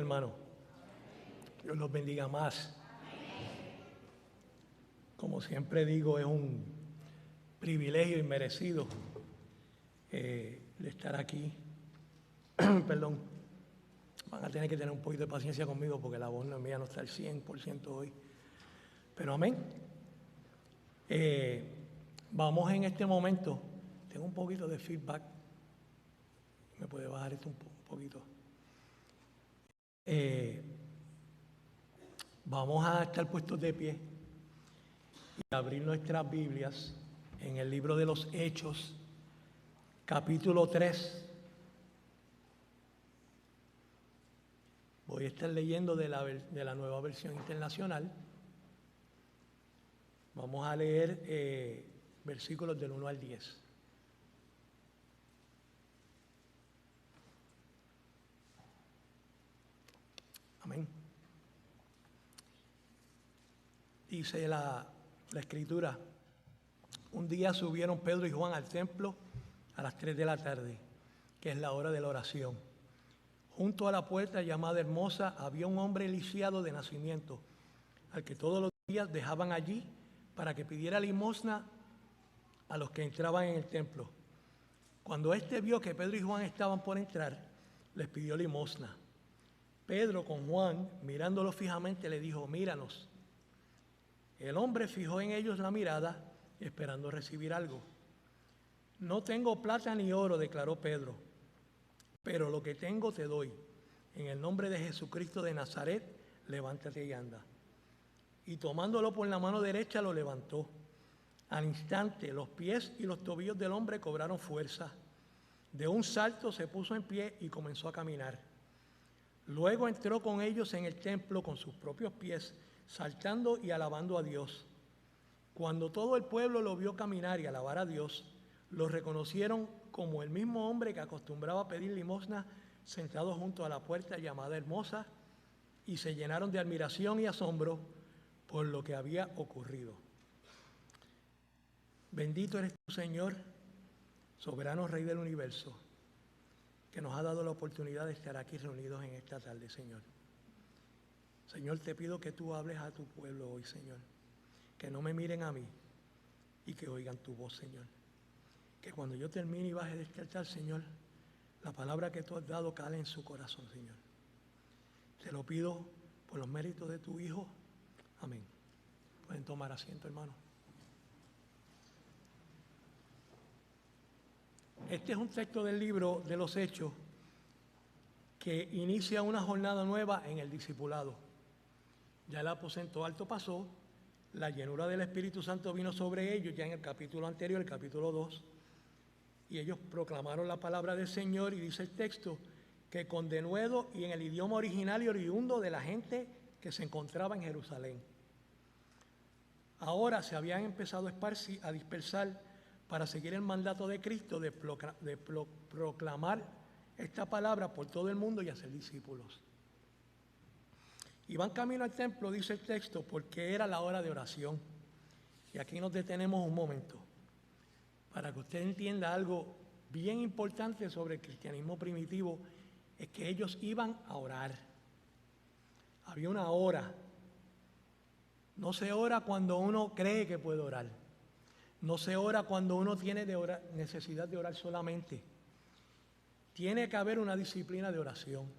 hermano. Dios los bendiga más. Como siempre digo, es un privilegio inmerecido de estar aquí. Perdón, van a tener que tener un poquito de paciencia conmigo porque la voz mía no está al 100% hoy. Pero amén. Vamos en este momento. Tengo un poquito de feedback. ¿Me puede bajar esto un poquito? Vamos a estar puestos de pie y abrir nuestras Biblias en el libro de los Hechos, capítulo 3. Voy a estar leyendo de la Nueva Versión Internacional. Vamos a leer versículos del 1 al 10. Amén. Dice la Escritura: un día subieron Pedro y Juan al templo a las 3 de la tarde, que es la hora de la oración. Junto a la puerta llamada Hermosa había un hombre lisiado de nacimiento, al que todos los días dejaban allí para que pidiera limosna a los que entraban en el templo. Cuando éste vio que Pedro y Juan estaban por entrar, les pidió limosna. Pedro, con Juan, mirándolo fijamente, le dijo: míranos. El hombre fijó en ellos la mirada, esperando recibir algo. No tengo plata ni oro, declaró Pedro, pero lo que tengo te doy. En el nombre de Jesucristo de Nazaret, levántate y anda. Y tomándolo por la mano derecha, lo levantó. Al instante, los pies y los tobillos del hombre cobraron fuerza. De un salto se puso en pie y comenzó a caminar. Luego entró con ellos en el templo con sus propios pies, saltando y alabando a Dios. Cuando todo el pueblo lo vio caminar y alabar a Dios, lo reconocieron como el mismo hombre que acostumbraba a pedir limosna sentado junto a la puerta llamada Hermosa, y se llenaron de admiración y asombro por lo que había ocurrido. Bendito eres tú, Señor, soberano Rey del universo, que nos ha dado la oportunidad de estar aquí reunidos en esta tarde, Señor. Señor, te pido que tú hables a tu pueblo hoy, Señor. Que no me miren a mí y que oigan tu voz, Señor. Que cuando yo termine y baje de este altar, Señor, la palabra que tú has dado cale en su corazón, Señor. Te lo pido por los méritos de tu Hijo. Amén. Pueden tomar asiento, hermano. Este es un texto del libro de los Hechos que inicia una jornada nueva en el discipulado. Ya el aposento alto pasó, la llenura del Espíritu Santo vino sobre ellos ya en el capítulo anterior, el capítulo 2, y ellos proclamaron la palabra del Señor, y dice el texto que con denuedo y en el idioma original y oriundo de la gente que se encontraba en Jerusalén. Ahora se habían empezado a dispersar para seguir el mandato de Cristo de proclamar esta palabra por todo el mundo y hacer discípulos. Iban camino al templo, dice el texto, porque era la hora de oración. Y aquí nos detenemos un momento para que usted entienda algo bien importante sobre el cristianismo primitivo, es que ellos iban a orar. Había una hora. No se ora cuando uno cree que puede orar. No se ora cuando uno tiene necesidad de orar solamente. Tiene que haber una disciplina de oración.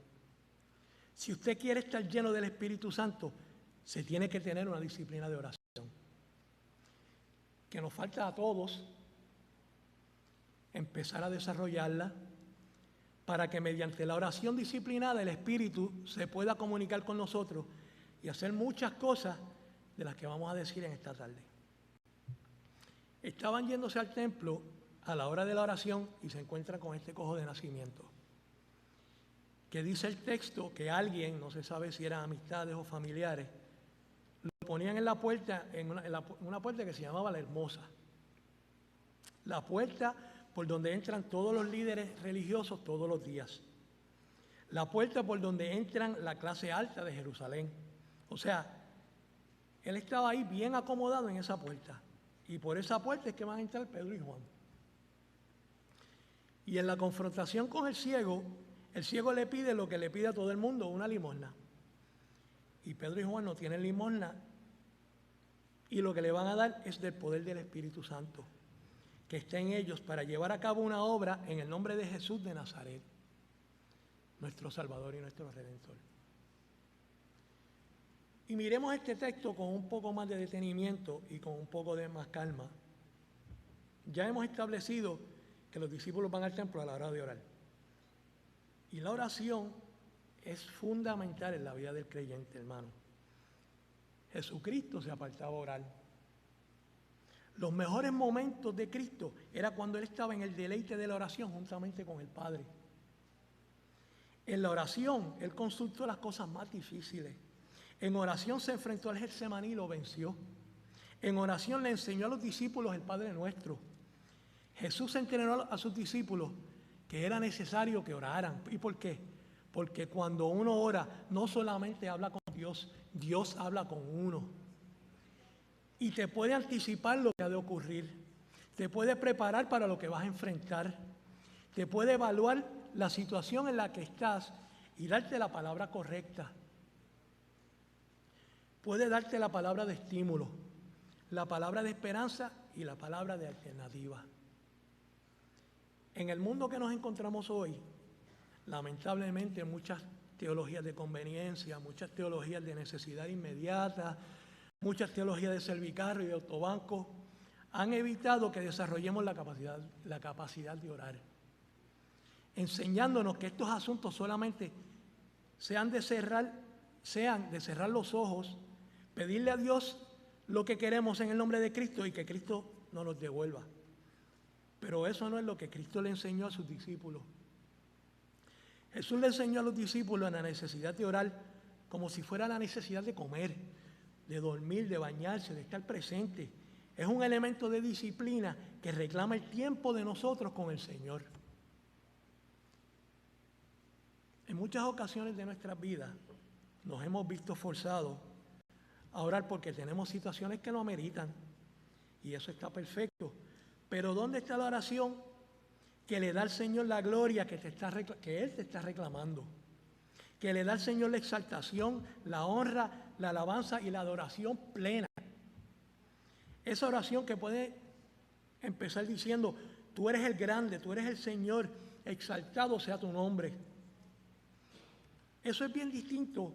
Si usted quiere estar lleno del Espíritu Santo, se tiene que tener una disciplina de oración. Que nos falta a todos empezar a desarrollarla para que mediante la oración disciplinada el Espíritu se pueda comunicar con nosotros y hacer muchas cosas de las que vamos a decir en esta tarde. Estaban yéndose al templo a la hora de la oración y se encuentran con este cojo de nacimiento, que dice el texto que alguien, no se sabe si eran amistades o familiares, lo ponían en la puerta, en una puerta que se llamaba la Hermosa. La puerta por donde entran todos los líderes religiosos todos los días. La puerta por donde entran la clase alta de Jerusalén. O sea, él estaba ahí bien acomodado en esa puerta. Y por esa puerta es que van a entrar Pedro y Juan. Y en la confrontación con el ciego, El ciego le pide lo que le pide a todo el mundo, una limosna. Y Pedro y Juan no tienen limosna y lo que le van a dar es del poder del Espíritu Santo que está en ellos para llevar a cabo una obra en el nombre de Jesús de Nazaret, nuestro Salvador y nuestro Redentor. Y miremos este texto con un poco más de detenimiento y con un poco de más calma. Ya hemos establecido que los discípulos van al templo a la hora de orar. Y la oración es fundamental en la vida del creyente, hermano. Jesucristo se apartaba a orar. Los mejores momentos de Cristo era cuando Él estaba en el deleite de la oración juntamente con el Padre. En la oración, Él consultó las cosas más difíciles. En oración se enfrentó al Getsemaní y lo venció. En oración le enseñó a los discípulos el Padre Nuestro. Jesús entrenó a sus discípulos que era necesario que oraran. ¿Y por qué? Porque cuando uno ora, no solamente habla con Dios, Dios habla con uno. Y te puede anticipar lo que ha de ocurrir. Te puede preparar para lo que vas a enfrentar. Te puede evaluar la situación en la que estás y darte la palabra correcta. Puede darte la palabra de estímulo, la palabra de esperanza y la palabra de alternativa. En el mundo que nos encontramos hoy, lamentablemente muchas teologías de conveniencia, muchas teologías de necesidad inmediata, muchas teologías de servicarro y de autobanco han evitado que desarrollemos la capacidad de orar, enseñándonos que estos asuntos solamente sean de cerrar los ojos, pedirle a Dios lo que queremos en el nombre de Cristo y que Cristo nos los devuelva. Pero eso no es lo que Cristo le enseñó a sus discípulos. Jesús le enseñó a los discípulos la necesidad de orar como si fuera la necesidad de comer, de dormir, de bañarse, de estar presente. Es un elemento de disciplina que reclama el tiempo de nosotros con el Señor. En muchas ocasiones de nuestras vidas nos hemos visto forzados a orar porque tenemos situaciones que lo ameritan y eso está perfecto. Pero ¿dónde está la oración que le da al Señor la gloria que Él te está reclamando? Que le da al Señor la exaltación, la honra, la alabanza y la adoración plena. Esa oración que puede empezar diciendo, tú eres el grande, tú eres el Señor, exaltado sea tu nombre. Eso es bien distinto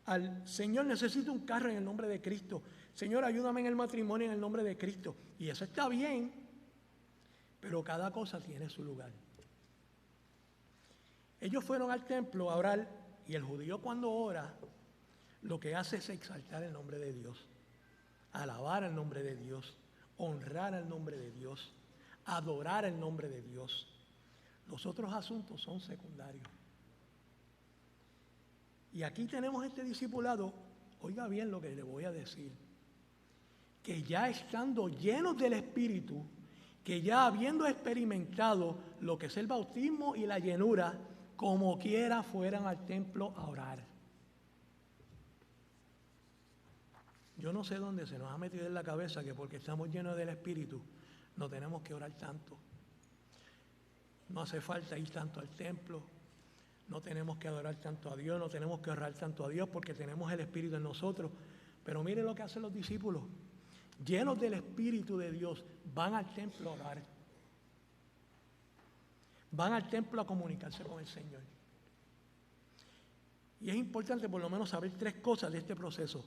al Señor, necesito un carro en el nombre de Cristo. Señor, ayúdame en el matrimonio en el nombre de Cristo. Y eso está bien, pero cada cosa tiene su lugar. Ellos fueron al templo a orar y el judío cuando ora lo que hace es exaltar el nombre de Dios, alabar el nombre de Dios, honrar el nombre de Dios, adorar el nombre de Dios. Los otros asuntos son secundarios. Y aquí tenemos este discipulado, oiga bien lo que le voy a decir, que ya estando llenos del Espíritu, que ya habiendo experimentado lo que es el bautismo y la llenura, como quiera fueran al templo a orar. Yo no sé dónde se nos ha metido en la cabeza que porque estamos llenos del Espíritu no tenemos que orar tanto. No hace falta ir tanto al templo, no tenemos que adorar tanto a Dios, no tenemos que orar tanto a Dios porque tenemos el Espíritu en nosotros. Pero mire lo que hacen los discípulos. Llenos del Espíritu de Dios, van al templo a orar. Van al templo a comunicarse con el Señor. Y es importante por lo menos saber tres cosas de este proceso.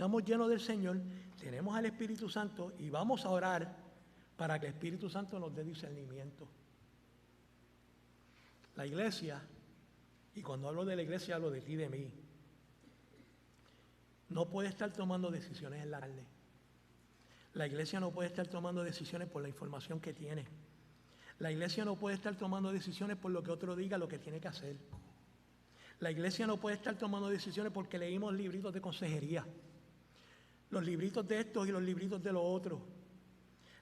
Estamos llenos del Señor, tenemos al Espíritu Santo y vamos a orar para que el Espíritu Santo nos dé discernimiento. La iglesia, y cuando hablo de la iglesia hablo de ti y de mí, no puede estar tomando decisiones en la carne. La iglesia no puede estar tomando decisiones por la información que tiene. La iglesia no puede estar tomando decisiones por lo que otro diga lo que tiene que hacer. La iglesia no puede estar tomando decisiones porque leímos libritos de consejería. Los libritos de estos y los libritos de los otros.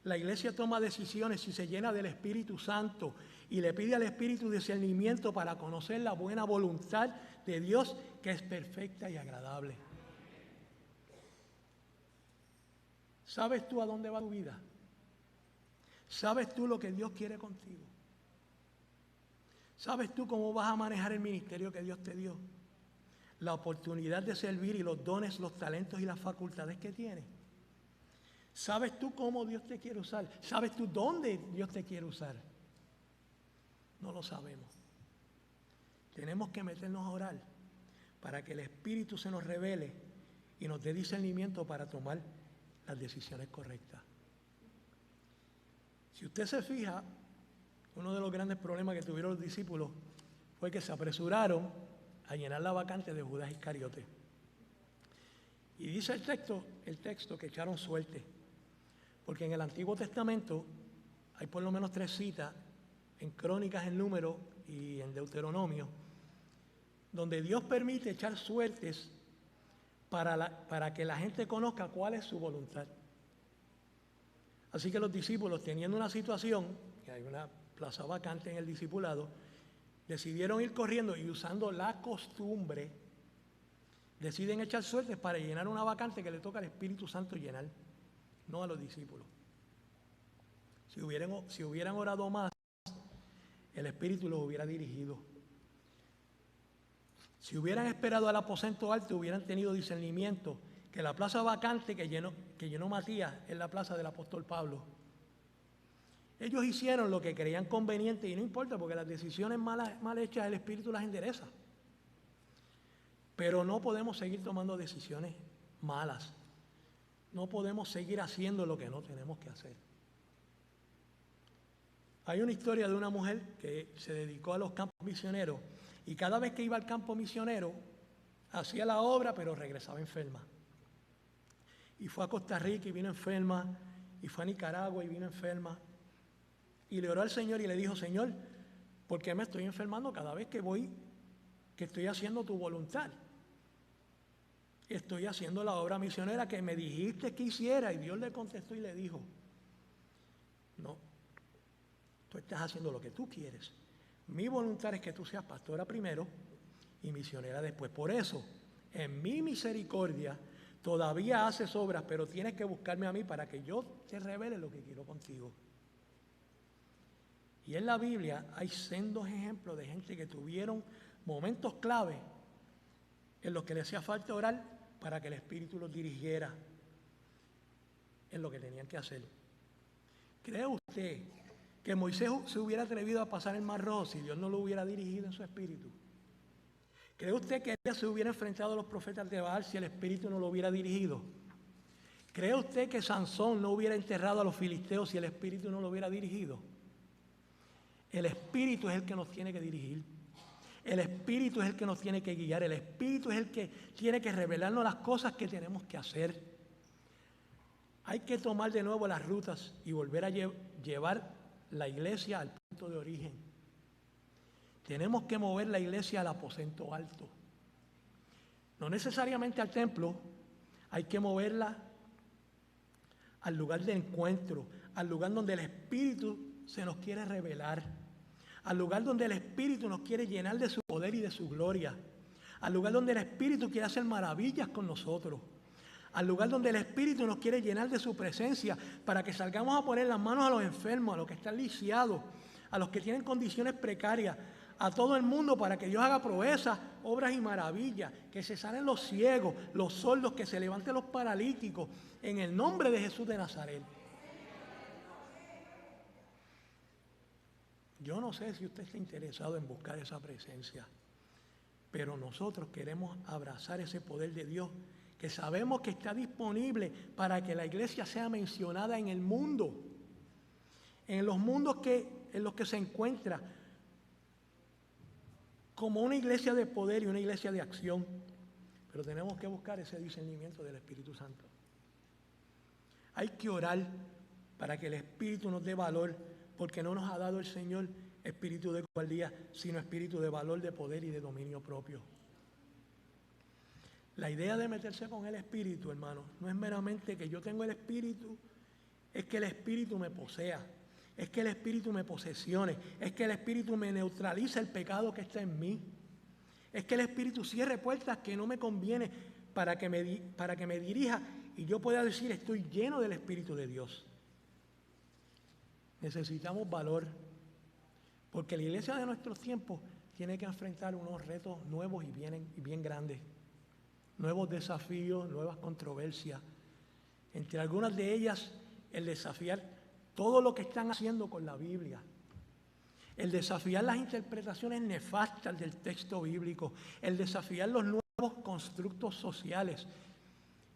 La iglesia toma decisiones si se llena del Espíritu Santo y le pide al Espíritu discernimiento para conocer la buena voluntad de Dios que es perfecta y agradable. ¿Sabes tú a dónde va tu vida? ¿Sabes tú lo que Dios quiere contigo? ¿Sabes tú cómo vas a manejar el ministerio que Dios te dio? La oportunidad de servir y los dones, los talentos y las facultades que tienes. ¿Sabes tú cómo Dios te quiere usar? ¿Sabes tú dónde Dios te quiere usar? No lo sabemos. Tenemos que meternos a orar para que el Espíritu se nos revele y nos dé discernimiento para tomar las decisiones correctas. Si usted se fija, uno de los grandes problemas que tuvieron los discípulos fue que se apresuraron a llenar la vacante de Judas Iscariote. Y dice el texto que echaron suerte, porque en el Antiguo Testamento hay por lo menos 3 citas, en Crónicas, en Números y en Deuteronomio, donde Dios permite echar suertes para que la gente conozca cuál es su voluntad. Así que los discípulos, teniendo una situación, que hay una plaza vacante en el discipulado, decidieron ir corriendo y usando la costumbre, deciden echar suertes para llenar una vacante que le toca al Espíritu Santo llenar, no a los discípulos. Si hubieran orado más, el Espíritu los hubiera dirigido. Si hubieran esperado al aposento alto, hubieran tenido discernimiento, que la plaza vacante que llenó Matías es la plaza del apóstol Pablo. Ellos hicieron lo que creían conveniente y no importa, porque las decisiones mal hechas el Espíritu las endereza. Pero no podemos seguir tomando decisiones malas. No podemos seguir haciendo lo que no tenemos que hacer. Hay una historia de una mujer que se dedicó a los campos misioneros y cada vez que iba al campo misionero hacía la obra, pero regresaba enferma. Y fue a Costa Rica y vino enferma, y fue a Nicaragua y vino enferma. Y le oró al Señor y le dijo: Señor, ¿por qué me estoy enfermando cada vez que voy, que estoy haciendo tu voluntad? Estoy haciendo la obra misionera que me dijiste que hiciera. Y Dios le contestó y le dijo: no, tú estás haciendo lo que tú quieres. Mi voluntad es que tú seas pastora primero y misionera después. Por eso, en mi misericordia, todavía haces obras, pero tienes que buscarme a mí para que yo te revele lo que quiero contigo. Y en la Biblia hay sendos ejemplos de gente que tuvieron momentos clave en los que le hacía falta orar para que el Espíritu los dirigiera en lo que tenían que hacer. ¿Cree usted que Moisés se hubiera atrevido a pasar el Mar Rojo si Dios no lo hubiera dirigido en su espíritu? ¿Cree usted que ella se hubiera enfrentado a los profetas de Baal si el Espíritu no lo hubiera dirigido? ¿Cree usted que Sansón no hubiera enterrado a los filisteos si el Espíritu no lo hubiera dirigido? El Espíritu es el que nos tiene que dirigir. El Espíritu es el que nos tiene que guiar. El Espíritu es el que tiene que revelarnos las cosas que tenemos que hacer. Hay que tomar de nuevo las rutas y volver a llevar la iglesia al punto de origen. Tenemos que mover la iglesia al aposento alto. No necesariamente al templo, hay que moverla al lugar de encuentro, al lugar donde el Espíritu se nos quiere revelar, al lugar donde el Espíritu nos quiere llenar de su poder y de su gloria, al lugar donde el Espíritu quiere hacer maravillas con nosotros, al lugar donde el Espíritu nos quiere llenar de su presencia para que salgamos a poner las manos a los enfermos, a los que están lisiados, a los que tienen condiciones precarias, a todo el mundo, para que Dios haga proezas, obras y maravillas, que se sanen los ciegos, los sordos, que se levanten los paralíticos, en el nombre de Jesús de Nazaret. Yo no sé si usted está interesado en buscar esa presencia, pero nosotros queremos abrazar ese poder de Dios, que sabemos que está disponible para que la iglesia sea mencionada en el mundo, en los mundos en los que se encuentra, como una iglesia de poder y una iglesia de acción. Pero tenemos que buscar ese discernimiento del Espíritu Santo. Hay que orar para que el Espíritu nos dé valor, porque no nos ha dado el Señor espíritu de cobardía, sino espíritu de valor, de poder y de dominio propio. La idea de meterse con el Espíritu, hermano, no es meramente que yo tengo el Espíritu, es que el Espíritu me posea, es que el Espíritu me posesione, es que el Espíritu me neutraliza el pecado que está en mí, es que el Espíritu cierre puertas que no me conviene para que me dirija y yo pueda decir: estoy lleno del Espíritu de Dios. Necesitamos valor, Porque la iglesia de nuestros tiempos tiene que enfrentar unos retos nuevos y bien grandes. Nuevos desafíos, nuevas controversias. Entre algunas de ellas, el desafiar todo lo que están haciendo con la Biblia. El desafiar las interpretaciones nefastas del texto bíblico. El desafiar los nuevos constructos sociales.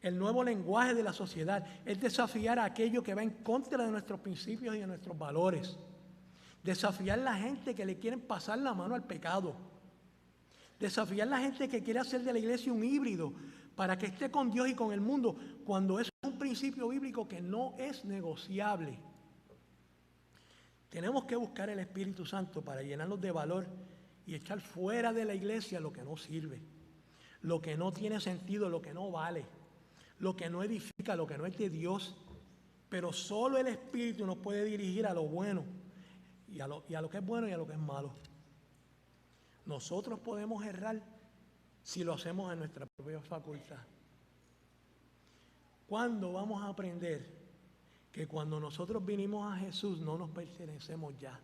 El nuevo lenguaje de la sociedad. Es desafiar a aquello que va en contra de nuestros principios y de nuestros valores. Desafiar a la gente que le quieren pasar la mano al pecado. Desafiar a la gente que quiere hacer de la iglesia un híbrido para que esté con Dios y con el mundo, cuando eso es un principio bíblico que no es negociable. Tenemos que buscar el Espíritu Santo para llenarnos de valor y echar fuera de la iglesia lo que no sirve, lo que no tiene sentido, lo que no vale, lo que no edifica, lo que no es de Dios. Pero solo el Espíritu nos puede dirigir a lo bueno y a lo que es bueno y a lo que es malo. Nosotros podemos errar si lo hacemos en nuestra propia facultad. ¿Cuándo vamos a aprender que cuando nosotros vinimos a Jesús no nos pertenecemos ya?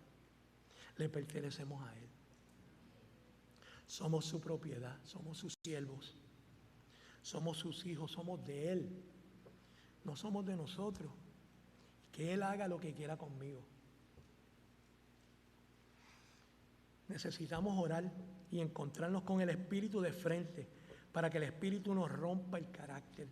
Le pertenecemos a Él. Somos su propiedad, somos sus siervos, somos sus hijos, somos de Él. No somos de nosotros. Que Él haga lo que quiera conmigo. Necesitamos orar y encontrarnos con el Espíritu de frente para que el Espíritu nos rompa el carácter.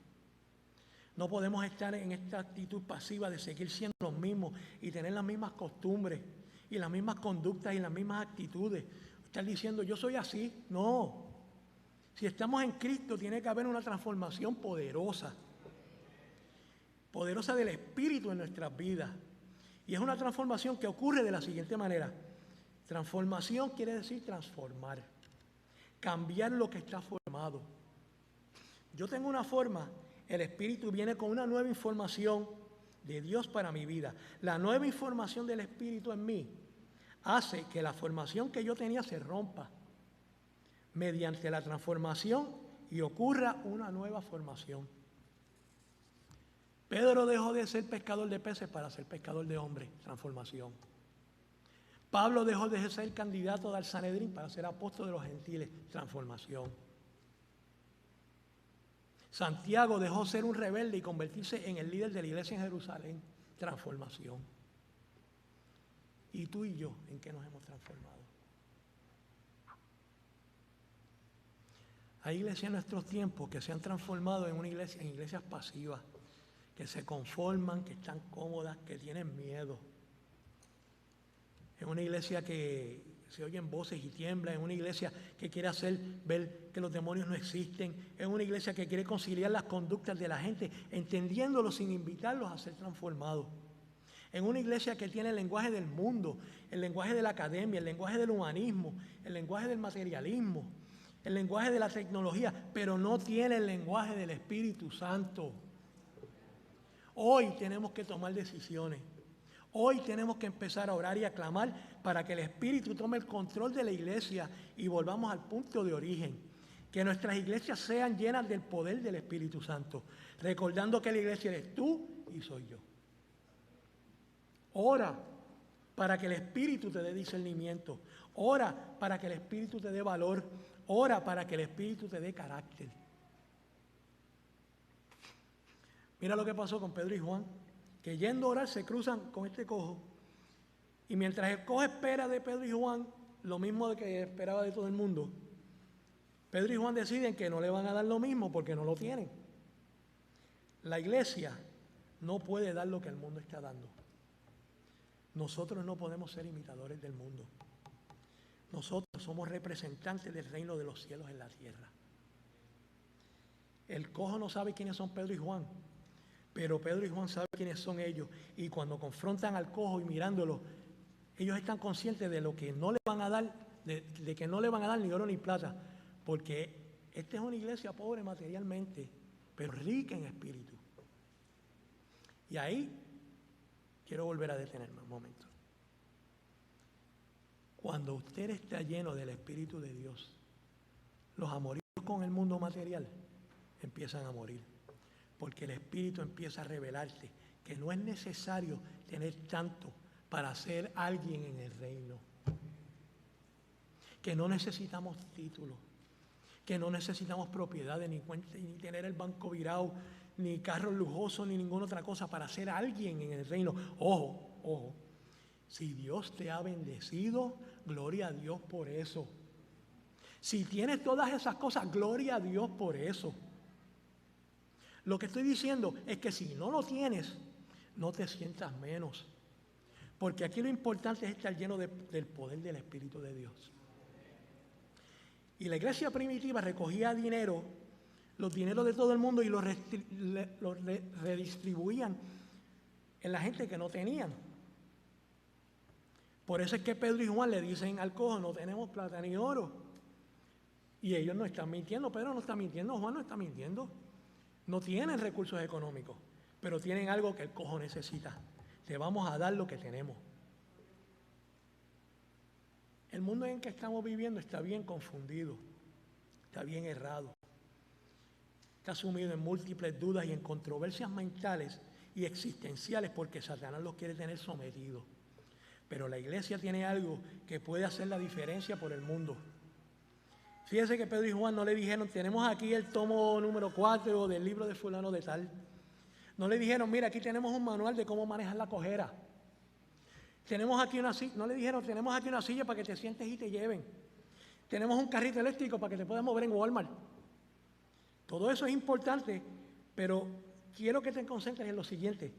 No podemos estar en esta actitud pasiva de seguir siendo los mismos y tener las mismas costumbres y las mismas conductas y las mismas actitudes. Estar diciendo, yo soy así. No. Si estamos en Cristo, tiene que haber una transformación poderosa. Poderosa del Espíritu en nuestras vidas. Y es una transformación que ocurre de la siguiente manera. Transformación quiere decir transformar, cambiar lo que está formado. Yo tengo una forma, el Espíritu viene con una nueva información de Dios para mi vida. La nueva información del Espíritu en mí hace que la formación que yo tenía se rompa mediante la transformación y ocurra una nueva formación. Pedro dejó de ser pescador de peces para ser pescador de hombres, transformación. Pablo dejó de ser candidato al Sanedrín para ser apóstol de los gentiles, transformación. Santiago dejó ser un rebelde y convertirse en el líder de la iglesia en Jerusalén, transformación. ¿Y tú y yo en qué nos hemos transformado? Hay iglesias en nuestros tiempos que se han transformado en iglesias pasivas, que se conforman, que están cómodas, que tienen miedo. Es una iglesia que se oyen voces y tiembla, es una iglesia que quiere hacer ver que los demonios no existen, es una iglesia que quiere conciliar las conductas de la gente, entendiéndolos sin invitarlos a ser transformados. Es una iglesia que tiene el lenguaje del mundo, el lenguaje de la academia, el lenguaje del humanismo, el lenguaje del materialismo, el lenguaje de la tecnología, pero no tiene el lenguaje del Espíritu Santo. Hoy tenemos que tomar decisiones. Hoy tenemos que empezar a orar y a clamar para que el Espíritu tome el control de la iglesia y volvamos al punto de origen. Que nuestras iglesias sean llenas del poder del Espíritu Santo, recordando que la iglesia eres tú y soy yo. Ora para que el Espíritu te dé discernimiento. Ora para que el Espíritu te dé valor. Ora para que el Espíritu te dé carácter. Mira lo que pasó con Pedro y Juan, que yendo a orar se cruzan con este cojo. Y mientras el cojo espera de Pedro y Juan lo mismo de que esperaba de todo el mundo, Pedro y Juan deciden que no le van a dar lo mismo porque no lo tienen. La iglesia no puede dar lo que el mundo está dando. Nosotros no podemos ser imitadores del mundo. Nosotros somos representantes del reino de los cielos en la tierra. El cojo no sabe quiénes son Pedro y Juan, pero Pedro y Juan saben quiénes son ellos. Y cuando confrontan al cojo y mirándolo, ellos están conscientes de lo que no le van a dar, de que no le van a dar ni oro ni plata, porque esta es una iglesia pobre materialmente, pero rica en espíritu. Y ahí quiero volver a detenerme un momento. Cuando usted está lleno del Espíritu de Dios, los amoríos con el mundo material empiezan a morir, porque el Espíritu empieza a revelarte que no es necesario tener tanto para ser alguien en el reino. que no necesitamos títulos, que no necesitamos propiedades, ni tener el banco virado, ni carros lujosos, ni ninguna otra cosa para ser alguien en el reino. Ojo, ojo, si Dios te ha bendecido, gloria a Dios por eso. Si tienes todas esas cosas, gloria a Dios por eso. Lo que estoy diciendo es que si no lo tienes, no te sientas menos. Porque aquí lo importante es estar lleno del poder del Espíritu de Dios. Y la iglesia primitiva recogía dinero, los dineros de todo el mundo, y los redistribuían en la gente que no tenían. Por eso es que Pedro y Juan le dicen al cojo: no tenemos plata ni oro. Y ellos no están mintiendo, Pedro no está mintiendo, Juan no está mintiendo. No tienen recursos económicos, pero tienen algo que el cojo necesita. Te vamos a dar lo que tenemos. El mundo en que estamos viviendo está bien confundido, está bien errado, está sumido en múltiples dudas y en controversias mentales y existenciales porque Satanás los quiere tener sometidos. Pero la iglesia tiene algo que puede hacer la diferencia por el mundo. Fíjense que Pedro y Juan no le dijeron: tenemos aquí el tomo número 4 del libro de fulano de tal. No le dijeron: mira, aquí tenemos un manual de cómo manejar la cojera. Tenemos aquí una silla. No le dijeron: tenemos aquí una silla para que te sientes y te lleven. Tenemos un carrito eléctrico para que te puedas mover en Walmart. Todo eso es importante, pero quiero que te concentres en lo siguiente.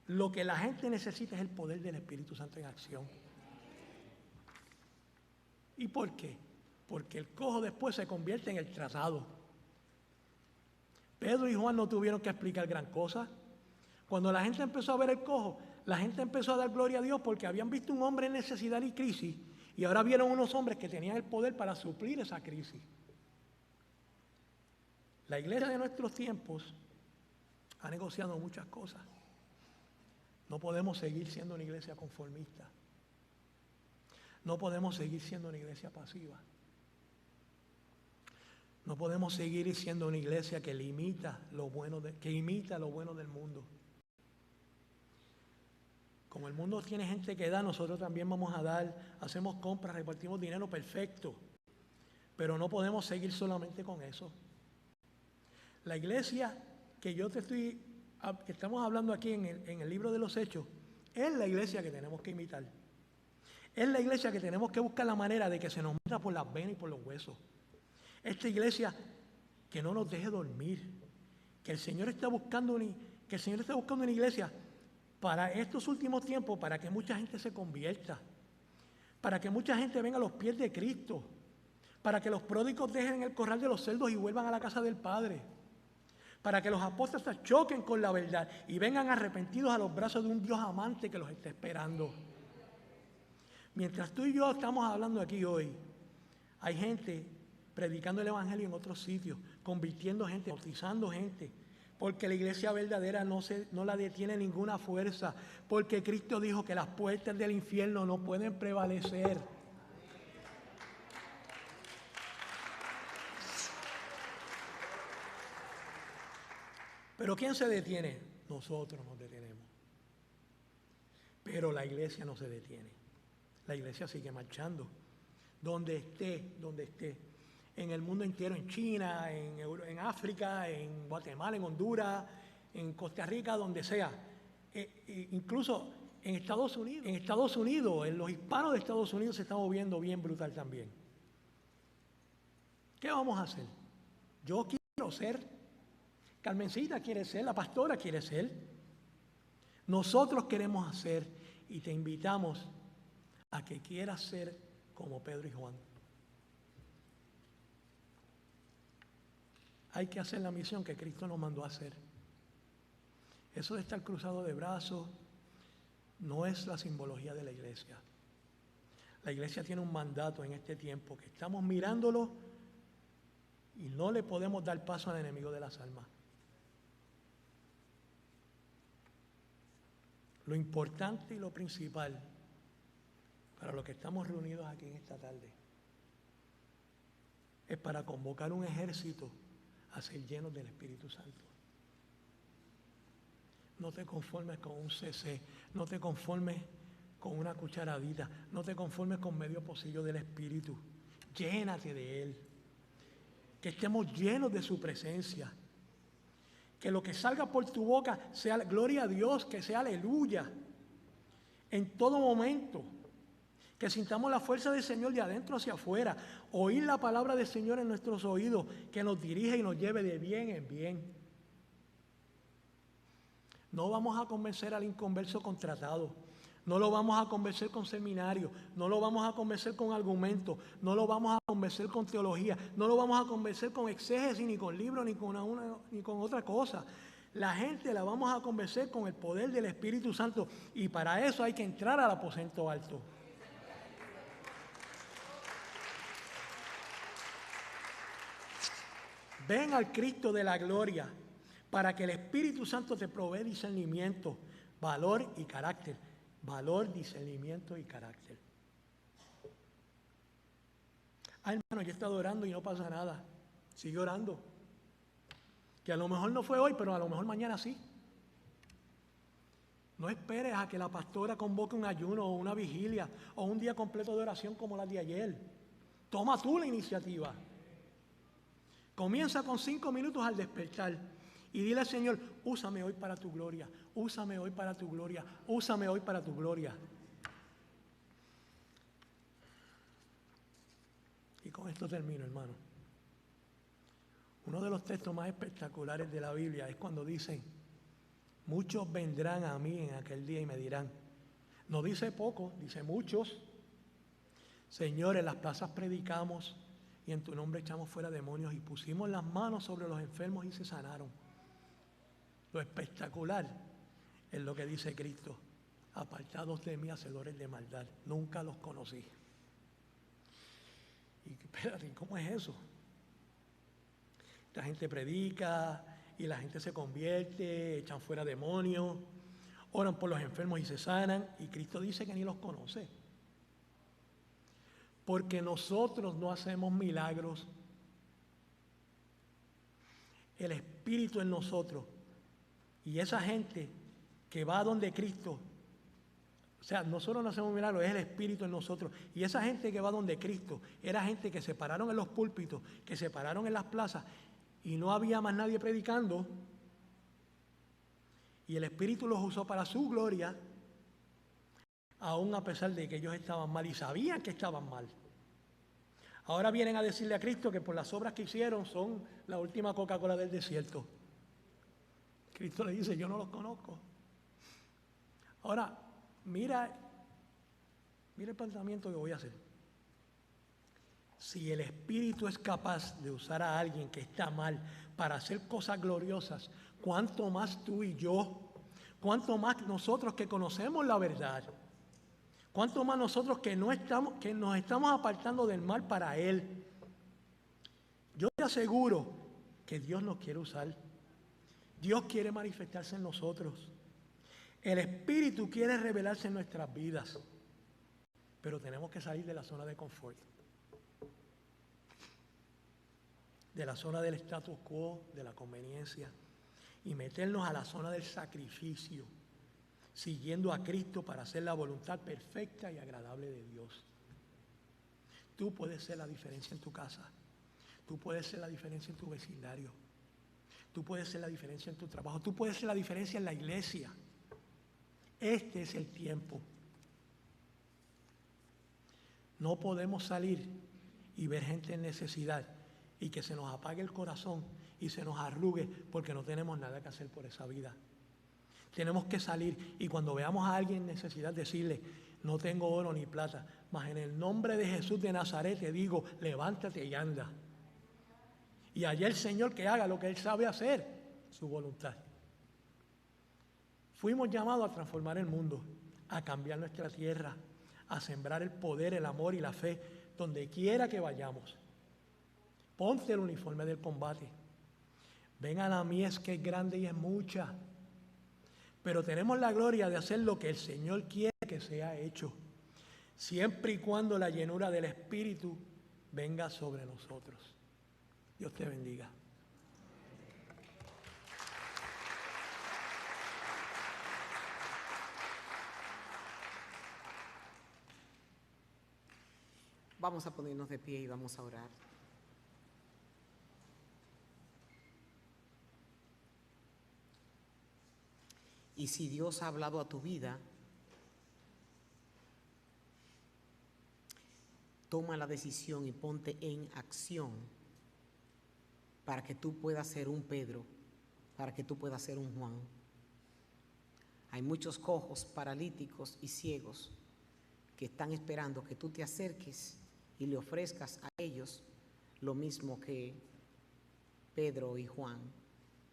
Lo que la gente necesita es el poder del Espíritu Santo en acción. ¿Y por qué? Porque el cojo después se convierte en el tratado. Pedro y Juan no tuvieron que explicar gran cosa. Cuando la gente empezó a ver el cojo, la gente empezó a dar gloria a Dios porque habían visto un hombre en necesidad y crisis, y ahora vieron unos hombres que tenían el poder para suplir esa crisis. La iglesia de nuestros tiempos ha negociado muchas cosas. No podemos seguir siendo una iglesia conformista. No podemos seguir siendo una iglesia pasiva. No podemos seguir siendo una iglesia que imita lo bueno del mundo. Como el mundo tiene gente que da, nosotros también vamos a dar. Hacemos compras, repartimos dinero, perfecto. Pero no podemos seguir solamente con eso. La iglesia que estamos hablando aquí en el libro de los Hechos, es la iglesia que tenemos que imitar. Es la iglesia que tenemos que buscar la manera de que se nos meta por las venas y por los huesos. Esta iglesia que no nos deje dormir, que el Señor está buscando una iglesia para estos últimos tiempos, para que mucha gente se convierta, para que mucha gente venga a los pies de Cristo, para que los pródigos dejen el corral de los cerdos y vuelvan a la casa del Padre, para que los apóstoles choquen con la verdad y vengan arrepentidos a los brazos de un Dios amante que los está esperando. Mientras tú y yo estamos hablando aquí hoy, hay gente predicando el evangelio en otros sitios, convirtiendo gente, bautizando gente, porque la iglesia verdadera no la detiene ninguna fuerza, porque Cristo dijo que las puertas del infierno no pueden prevalecer. Pero ¿quién se detiene? Nosotros nos detenemos. Pero la iglesia no se detiene. La iglesia sigue marchando. Donde esté. En el mundo entero, en China, en África, en Guatemala, en Honduras, en Costa Rica, donde sea. Incluso en Estados Unidos. En Estados Unidos, en los hispanos de Estados Unidos se está moviendo bien brutal también. ¿Qué vamos a hacer? Yo quiero ser, Carmencita quiere ser, la pastora quiere ser. Nosotros queremos hacer y te invitamos a que quieras ser como Pedro y Juan. Hay que hacer la misión que Cristo nos mandó a hacer. Eso de estar cruzado de brazos no es la simbología de la iglesia. La iglesia tiene un mandato en este tiempo que estamos mirándolo y no le podemos dar paso al enemigo de las almas. Lo importante y lo principal para los que estamos reunidos aquí en esta tarde es para convocar un ejército a ser llenos del Espíritu Santo. No te conformes con un cc, no te conformes con una cucharadita, no te conformes con medio pocillo del Espíritu. Llénate de Él. Que estemos llenos de su presencia. Que lo que salga por tu boca sea gloria a Dios, que sea aleluya. En todo momento. Que sintamos la fuerza del Señor de adentro hacia afuera. Oír la palabra del Señor en nuestros oídos, que nos dirige y nos lleve de bien en bien. No vamos a convencer al inconverso con tratados. No lo vamos a convencer con seminarios. No lo vamos a convencer con argumentos. No lo vamos a convencer con teología. No lo vamos a convencer con exégesis, ni con libros, ni con otra cosa. La gente la vamos a convencer con el poder del Espíritu Santo. Y para eso hay que entrar al aposento alto. Ven al Cristo de la gloria para que el Espíritu Santo te provee discernimiento, valor y carácter. Valor, discernimiento y carácter. Hermano, yo he estado orando y no pasa nada. Sigue orando. Que a lo mejor no fue hoy, pero a lo mejor mañana sí. No esperes a que la pastora convoque un ayuno o una vigilia o un día completo de oración como la de ayer. Toma tú la iniciativa. Comienza con 5 minutos al despertar y dile al Señor, úsame hoy para tu gloria, úsame hoy para tu gloria, úsame hoy para tu gloria. Y con esto termino, hermano. Uno de los textos más espectaculares de la Biblia es cuando dicen, muchos vendrán a mí en aquel día y me dirán, no dice poco, dice muchos, Señor, en las plazas predicamos y en tu nombre echamos fuera demonios y pusimos las manos sobre los enfermos y se sanaron. Lo espectacular es lo que dice Cristo, apartados de mí, hacedores de maldad, nunca los conocí. Y espérate, ¿cómo es eso? La gente predica y la gente se convierte, echan fuera demonios, oran por los enfermos y se sanan, y Cristo dice que ni los conoce. Porque nosotros no hacemos milagros. El Espíritu en nosotros. Y esa gente que va donde Cristo, o sea, nosotros no hacemos milagros, es el Espíritu en nosotros. Y esa gente que va donde Cristo, era gente que se pararon en los púlpitos, que se pararon en las plazas, y no había más nadie predicando. Y el Espíritu los usó para su gloria, aún a pesar de que ellos estaban mal y sabían que estaban mal. Ahora vienen a decirle a Cristo que por las obras que hicieron son la última Coca-Cola del desierto. Cristo le dice, yo no los conozco. Ahora, mira el planteamiento que voy a hacer. Si el Espíritu es capaz de usar a alguien que está mal para hacer cosas gloriosas, ¿cuánto más tú y yo? ¿Cuánto más nosotros que conocemos la verdad? ¿Cuánto más nosotros que nos estamos apartando del mal para Él? Yo te aseguro que Dios nos quiere usar. Dios quiere manifestarse en nosotros. El Espíritu quiere revelarse en nuestras vidas. Pero tenemos que salir de la zona de confort. De la zona del status quo, de la conveniencia. Y meternos a la zona del sacrificio. Siguiendo a Cristo para hacer la voluntad perfecta y agradable de Dios. Tú puedes ser la diferencia en tu casa. Tú puedes ser la diferencia en tu vecindario. Tú puedes ser la diferencia en tu trabajo. Tú puedes ser la diferencia en la iglesia. Este es el tiempo. No podemos salir y ver gente en necesidad y que se nos apague el corazón y se nos arrugue porque no tenemos nada que hacer por esa vida. Tenemos que salir y cuando veamos a alguien en necesidad decirle, no tengo oro ni plata, mas en el nombre de Jesús de Nazaret te digo, levántate y anda. Y allá el Señor que haga lo que Él sabe hacer, su voluntad. Fuimos llamados a transformar el mundo, a cambiar nuestra tierra, a sembrar el poder, el amor y la fe donde quiera que vayamos. Ponte el uniforme del combate. Ven a la mies que es grande y es mucha. Pero tenemos la gloria de hacer lo que el Señor quiere que sea hecho, siempre y cuando la llenura del Espíritu venga sobre nosotros. Dios te bendiga. Vamos a ponernos de pie y vamos a orar. Y si Dios ha hablado a tu vida, toma la decisión y ponte en acción para que tú puedas ser un Pedro, para que tú puedas ser un Juan. Hay muchos cojos, paralíticos y ciegos que están esperando que tú te acerques y le ofrezcas a ellos lo mismo que Pedro y Juan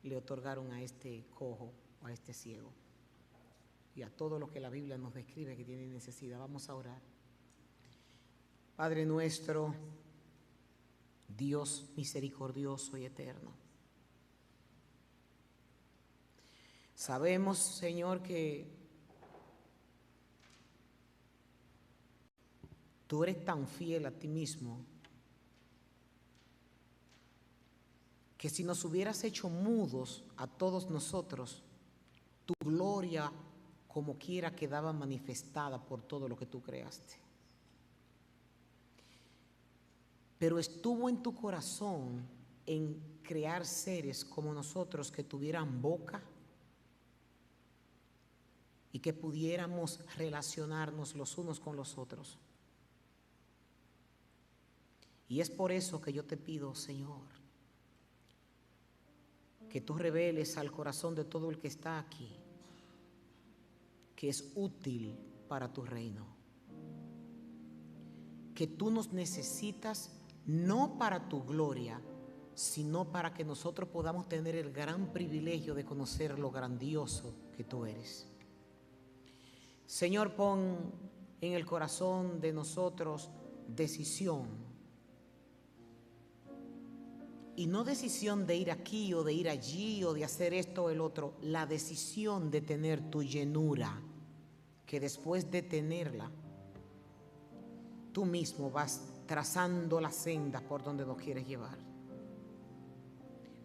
le otorgaron a este cojo o a este ciego. Y a todo lo que la Biblia nos describe que tiene necesidad. Vamos a orar. Padre nuestro, Dios misericordioso y eterno, sabemos, Señor, que tú eres tan fiel a ti mismo que si nos hubieras hecho mudos a todos nosotros, tu gloria como quiera quedaba manifestada por todo lo que tú creaste. Pero estuvo en tu corazón en crear seres como nosotros que tuvieran boca y que pudiéramos relacionarnos los unos con los otros. Y es por eso que yo te pido, Señor, que tú reveles al corazón de todo el que está aquí que es útil para tu reino, que tú nos necesitas no para tu gloria, sino para que nosotros podamos tener el gran privilegio de conocer lo grandioso que tú eres. Señor, pon en el corazón de nosotros decisión, y no decisión de ir aquí o de ir allí o de hacer esto o el otro, la decisión de tener tu llenura, que después de tenerla, tú mismo vas trazando la senda por donde nos quieres llevar.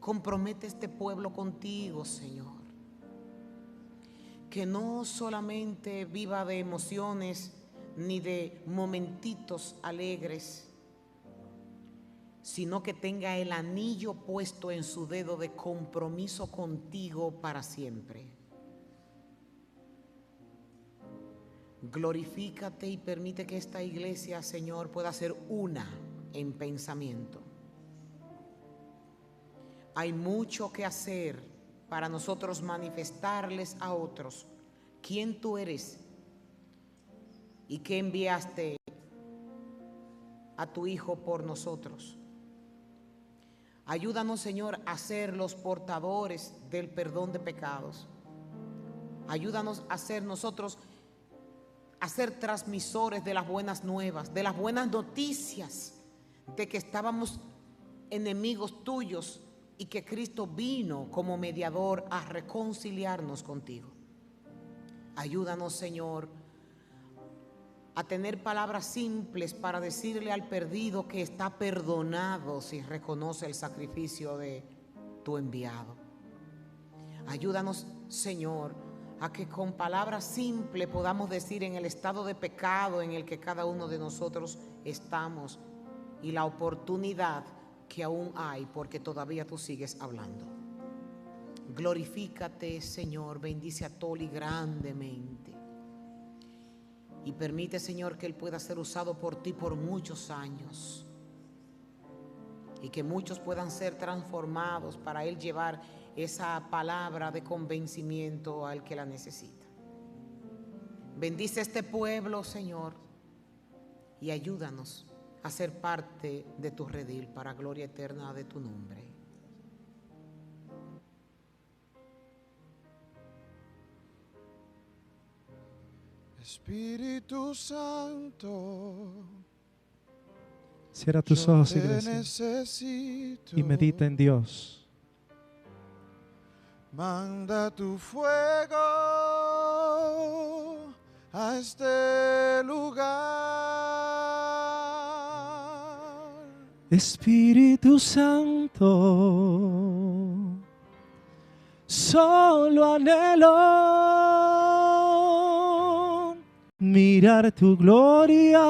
Compromete este pueblo contigo, Señor, que no solamente viva de emociones ni de momentitos alegres, sino que tenga el anillo puesto en su dedo de compromiso contigo para siempre. Glorifícate y permite que esta iglesia, Señor, pueda ser una en pensamiento. Hay mucho que hacer para nosotros manifestarles a otros quién tú eres y que enviaste a tu Hijo por nosotros. Ayúdanos, Señor, a ser los portadores del perdón de pecados. Ayúdanos a ser nosotros, a ser transmisores de las buenas nuevas, de las buenas noticias, de que estábamos enemigos tuyos y que Cristo vino como mediador a reconciliarnos contigo. Ayúdanos, Señor, a tener palabras simples para decirle al perdido que está perdonado si reconoce el sacrificio de tu enviado. Ayúdanos, Señor, a que con palabras simples podamos decir en el estado de pecado en el que cada uno de nosotros estamos y la oportunidad que aún hay porque todavía tú sigues hablando. Glorifícate, Señor, bendice a Toli grandemente. Y permite, Señor, que Él pueda ser usado por ti por muchos años. Y que muchos puedan ser transformados para Él llevar esa palabra de convencimiento al que la necesita. Bendice este pueblo, Señor, y ayúdanos a ser parte de tu redil para gloria eterna de tu nombre. Espíritu Santo, cierra tus ojos, te iglesia, necesito. y medita en Dios. Manda tu fuego a este lugar. Espíritu Santo, solo anhelo mirar tu gloria